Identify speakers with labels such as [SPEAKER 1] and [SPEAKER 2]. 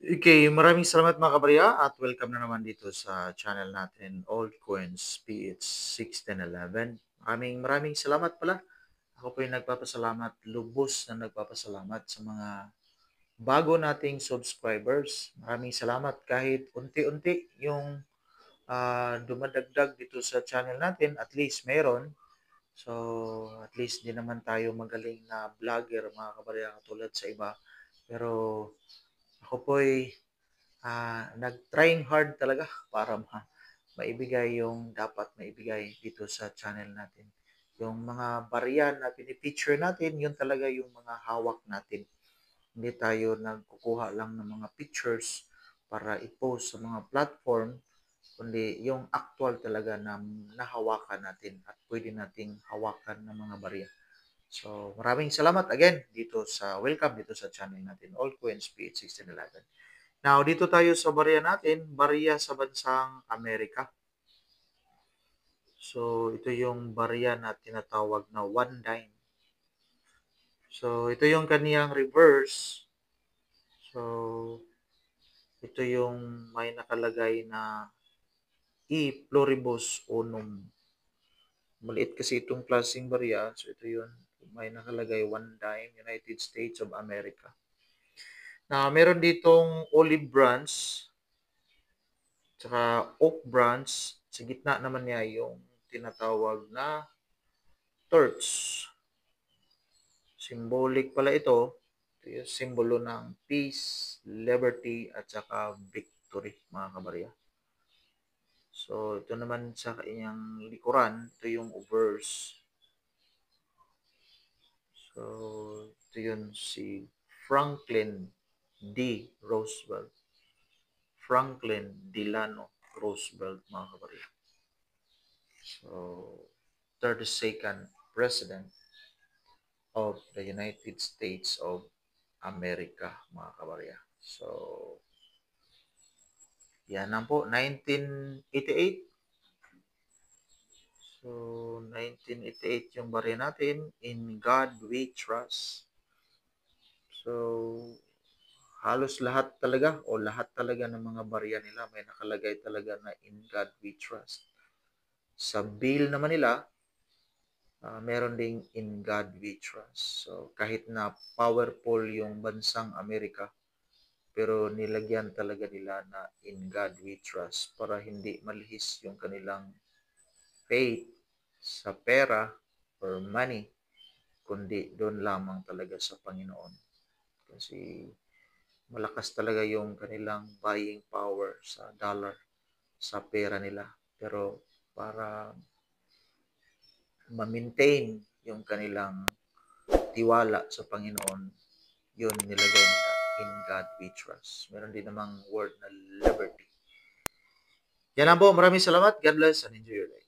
[SPEAKER 1] Okay, maraming salamat mga kabarya at welcome na naman dito sa channel natin, Old Coins PH 1611. Maraming salamat pala. Ako po yung nagpapasalamat, lubos na nagpapasalamat sa mga bago nating subscribers. Maraming salamat kahit unti-unti yung dumadagdag dito sa channel natin, at least meron. So, at least di naman tayo magaling na vlogger mga kabarya katulad sa iba. Pero ako po ay nag-trying hard talaga para maibigay yung dapat maibigay dito sa channel natin. Yung mga barya na pinipicture natin, yun talaga yung mga hawak natin. Hindi tayo nagkukuha lang ng mga pictures para i-post sa mga platform, kundi yung actual talaga na nahawakan natin at pwede nating hawakan ng mga barya. So, maraming salamat again welcome dito sa channel natin, All Coins PH 1611. Now, dito tayo sa barya natin, barya sa bansang Amerika. So, ito yung barya na tinatawag na one dime. So, ito yung kaniyang reverse. So, ito yung may nakalagay na E pluribus unum. Maliit kasi itong klaseng barya. So, ito yun. May nakalagay one dime, United States of America. Na meron ditong olive branch, tsaka oak branch. Sa gitna naman niya yung tinatawag na torch. Symbolic pala ito. Ito yung simbolo ng peace, liberty, at saka victory, mga kabarya. So, ito naman sa kanyang likuran, ito yung verse. So, ito yun si Franklin D. Roosevelt. Franklin Delano Roosevelt, mga kabarya. So, 32nd President of the United States of America, mga kabarya. So, yan lang po, 1988. So, 1988 yung barya natin, In God We Trust. So, halos lahat talaga o lahat talaga ng mga barya nila may nakalagay talaga na In God We Trust. Sa bill naman nila, meron ding In God We Trust. So, kahit na powerful yung bansang Amerika, pero nilagyan talaga nila na In God We Trust para hindi malihis yung kanilang faith sa pera or money, kundi doon lamang talaga sa Panginoon. Kasi malakas talaga yung kanilang buying power sa dollar, sa pera nila. Pero para ma-maintain yung kanilang tiwala sa Panginoon, yun nilagay nila In God We Trust. Meron din namang word na liberty. Yan lang po. Maraming salamat. God bless and enjoy your day.